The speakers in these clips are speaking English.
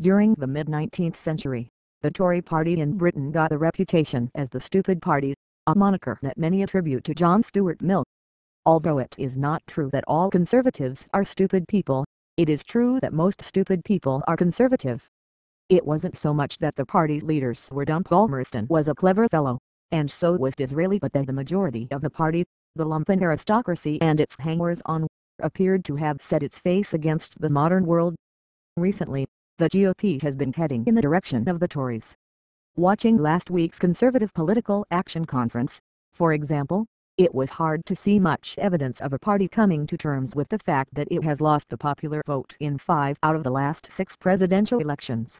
During the mid-19th century, the Tory party in Britain got a reputation as the stupid party, a moniker that many attribute to John Stuart Mill. Although it is not true that all conservatives are stupid people, it is true that most stupid people are conservative. It wasn't so much that the party's leaders were dumb. Palmerston was a clever fellow, and so was Disraeli, but that the majority of the party, the lumpen aristocracy and its hangers-on, appeared to have set its face against the modern world. Recently, the GOP has been heading in the direction of the Tories. Watching last week's Conservative Political Action Conference, for example, it was hard to see much evidence of a party coming to terms with the fact that it has lost the popular vote in 5 out of the last 6 presidential elections.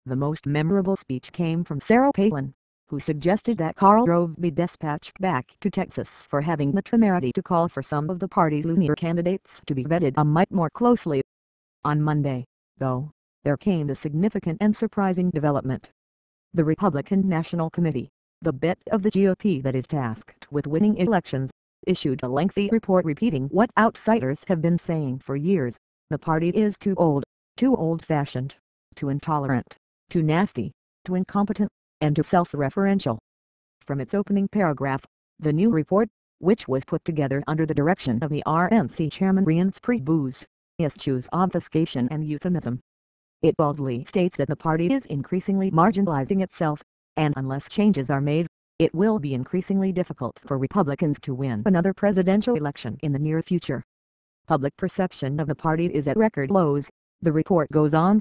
The most memorable speech came from Sarah Palin, who suggested that Karl Rove be dispatched back to Texas for having the temerity to call for some of the party's lunar candidates to be vetted a mite more closely. On Monday, though, there came a significant and surprising development. The Republican National Committee, the bit of the GOP that is tasked with winning elections, issued a lengthy report repeating what outsiders have been saying for years: the party is too old-fashioned, too intolerant, too nasty, too incompetent, and too self-referential. From its opening paragraph, the new report, which was put together under the direction of the RNC chairman Reince Priebus, eschews obfuscation and euphemism. It boldly states that the party is increasingly marginalizing itself, and unless changes are made, it will be increasingly difficult for Republicans to win another presidential election in the near future. Public perception of the party is at record lows, the report goes on.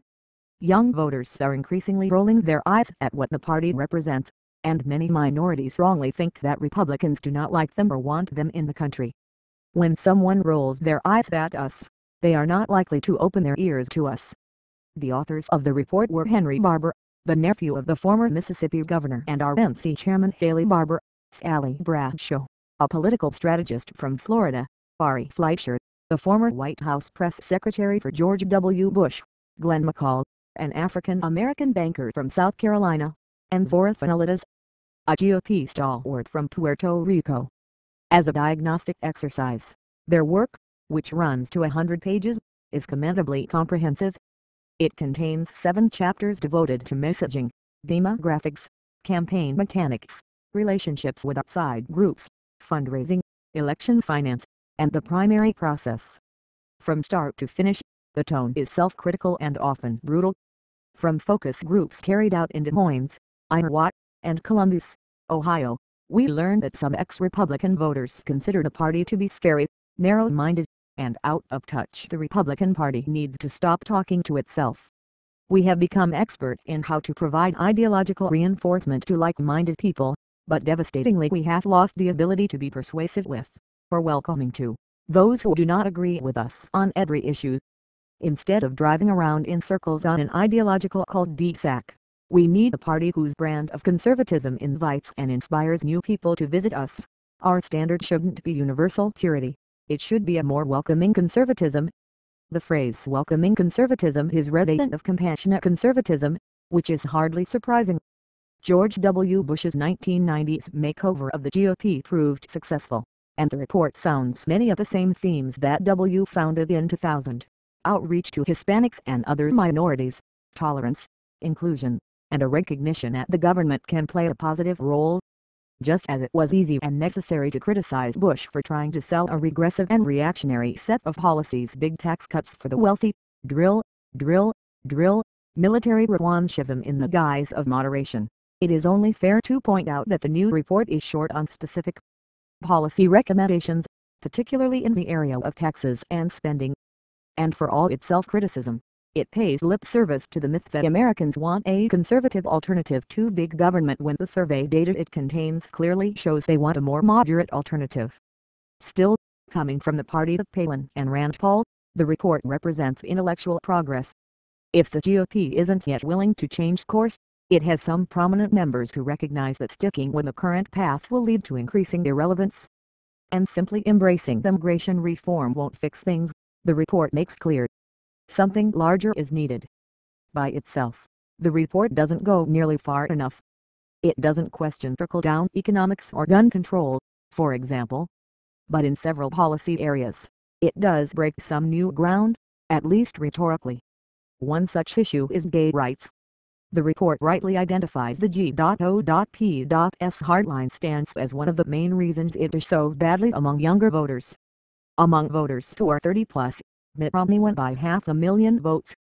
Young voters are increasingly rolling their eyes at what the party represents, and many minorities wrongly think that Republicans do not like them or want them in the country. When someone rolls their eyes at us, they are not likely to open their ears to us. The authors of the report were Henry Barbour, the nephew of the former Mississippi governor and RNC chairman Haley Barbour; Sally Bradshaw, a political strategist from Florida; Ari Fleischer, the former White House press secretary for George W. Bush; Glenn McCall, an African-American banker from South Carolina; and Zora Finalitas, a GOP stalwart from Puerto Rico. As a diagnostic exercise, their work, which runs to 100 pages, is commendably comprehensive. It contains 7 chapters devoted to messaging, demographics, campaign mechanics, relationships with outside groups, fundraising, election finance, and the primary process. From start to finish, the tone is self-critical and often brutal. From focus groups carried out in Des Moines, Iowa, and Columbus, Ohio, we learned that some ex-Republican voters consider the party to be scary, narrow-minded, and out of touch. The Republican Party needs to stop talking to itself. We have become expert in how to provide ideological reinforcement to like-minded people, but devastatingly we have lost the ability to be persuasive with, or welcoming to, those who do not agree with us on every issue. Instead of driving around in circles on an ideological cul-de-sac, we need a party whose brand of conservatism invites and inspires new people to visit us. Our standard shouldn't be universal purity. It should be a more welcoming conservatism. The phrase welcoming conservatism is redundant of compassionate conservatism, which is hardly surprising. George W. Bush's 1990s makeover of the GOP proved successful, and the report sounds many of the same themes that W. founded in 2000. Outreach to Hispanics and other minorities, tolerance, inclusion, and a recognition that the government can play a positive role. Just as it was easy and necessary to criticize Bush for trying to sell a regressive and reactionary set of policies, big tax cuts for the wealthy, drill, military revanchism in the guise of moderation, it is only fair to point out that the new report is short on specific policy recommendations, particularly in the area of taxes and spending. And for all its self-criticism, it pays lip service to the myth that Americans want a conservative alternative to big government when the survey data it contains clearly shows they want a more moderate alternative. Still, coming from the party of Palin and Rand Paul, the report represents intellectual progress. If the GOP isn't yet willing to change course, it has some prominent members who recognize that sticking with the current path will lead to increasing irrelevance. And simply embracing immigration reform won't fix things, the report makes clear. Something larger is needed. By itself, the report doesn't go nearly far enough. It doesn't question trickle-down economics or gun control, for example. But in several policy areas, it does break some new ground, at least rhetorically. One such issue is gay rights. The report rightly identifies the G.O.P.'s hardline stance as one of the main reasons it is so badly among younger voters. Among voters who are 30 plus, Mitt Romney won by 500,000 votes.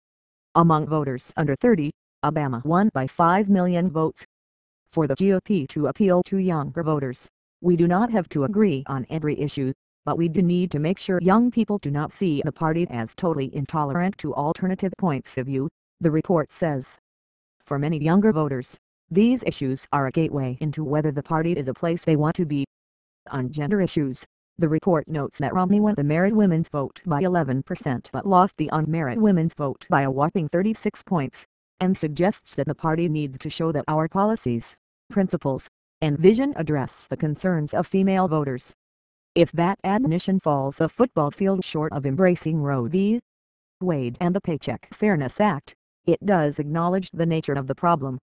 Among voters under 30, Obama won by 5 million votes. For the GOP to appeal to younger voters, we do not have to agree on every issue, but we do need to make sure young people do not see the party as totally intolerant to alternative points of view, the report says. For many younger voters, these issues are a gateway into whether the party is a place they want to be. On gender issues, the report notes that Romney won the married women's vote by 11% but lost the unmarried women's vote by a whopping 36 points, and suggests that the party needs to show that our policies, principles, and vision address the concerns of female voters. If that admonition falls a football field short of embracing Roe v. Wade and the Paycheck Fairness Act, it does acknowledge the nature of the problem.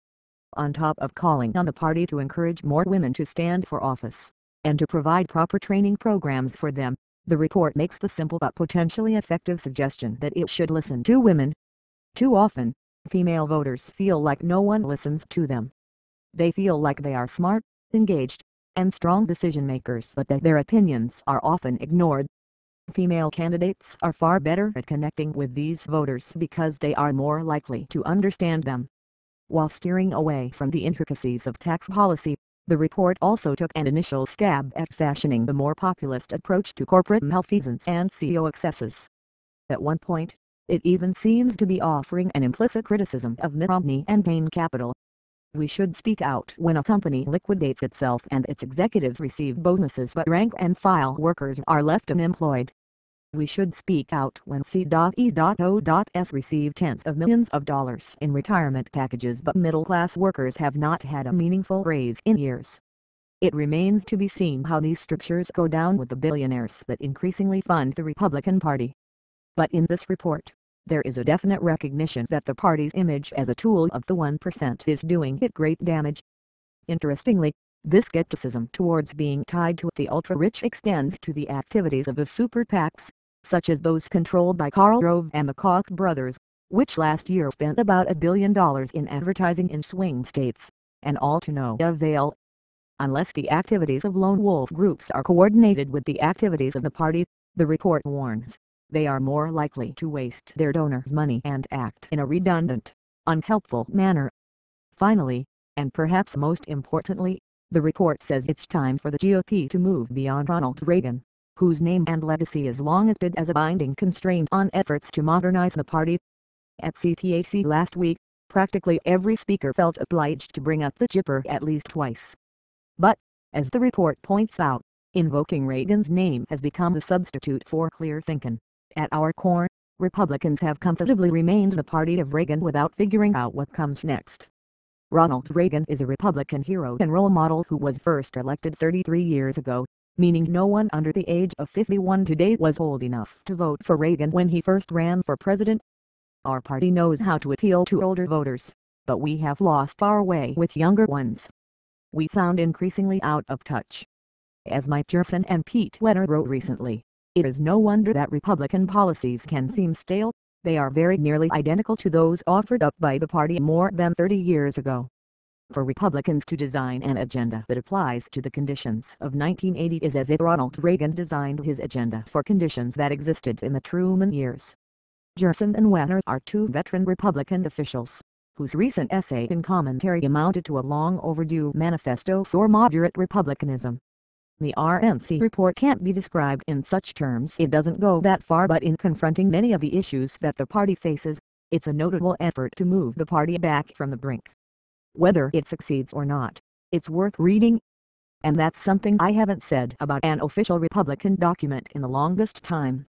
On top of calling on the party to encourage more women to stand for office, and to provide proper training programs for them, the report makes the simple but potentially effective suggestion that it should listen to women. Too often, female voters feel like no one listens to them. They feel like they are smart, engaged, and strong decision makers, but that their opinions are often ignored. Female candidates are far better at connecting with these voters because they are more likely to understand them. While steering away from the intricacies of tax policy, the report also took an initial stab at fashioning the more populist approach to corporate malfeasance and CEO excesses. At one point, it even seems to be offering an implicit criticism of Mitt Romney and Bain Capital. We should speak out when a company liquidates itself and its executives receive bonuses but rank-and-file workers are left unemployed. We should speak out when C.E.O.S receive tens of millions of dollars in retirement packages but middle-class workers have not had a meaningful raise in years. It remains to be seen how these strictures go down with the billionaires that increasingly fund the Republican Party. But in this report, there is a definite recognition that the party's image as a tool of the 1% is doing it great damage. Interestingly, this skepticism towards being tied to the ultra-rich extends to the activities of the super PACs, such as those controlled by Karl Rove and the Koch brothers, which last year spent about $1 billion in advertising in swing states, and all to no avail. Unless the activities of lone wolf groups are coordinated with the activities of the party, the report warns, they are more likely to waste their donors' money and act in a redundant, unhelpful manner. Finally, and perhaps most importantly, the report says it's time for the GOP to move beyond Ronald Reagan, whose name and legacy is long listed as a binding constraint on efforts to modernize the party. At CPAC last week, practically every speaker felt obliged to bring up the Gipper at least twice. But, as the report points out, invoking Reagan's name has become the substitute for clear thinking. At our core, Republicans have comfortably remained the party of Reagan without figuring out what comes next. Ronald Reagan is a Republican hero and role model who was first elected 33 years ago, meaning no one under the age of 51 today was old enough to vote for Reagan when he first ran for president. Our party knows how to appeal to older voters, but we have lost our way with younger ones. We sound increasingly out of touch. As Mike Gerson and Pete Wehner wrote recently, it is no wonder that Republican policies can seem stale. They are very nearly identical to those offered up by the party more than 30 years ago. For Republicans to design an agenda that applies to the conditions of 1980 is as if Ronald Reagan designed his agenda for conditions that existed in the Truman years. Gerson and Wehner are two veteran Republican officials, whose recent essay in commentary amounted to a long overdue manifesto for moderate republicanism. The RNC report can't be described in such terms. It doesn't go that far, but in confronting many of the issues that the party faces, it's a notable effort to move the party back from the brink. Whether it succeeds or not, it's worth reading. And that's something I haven't said about an official Republican document in the longest time.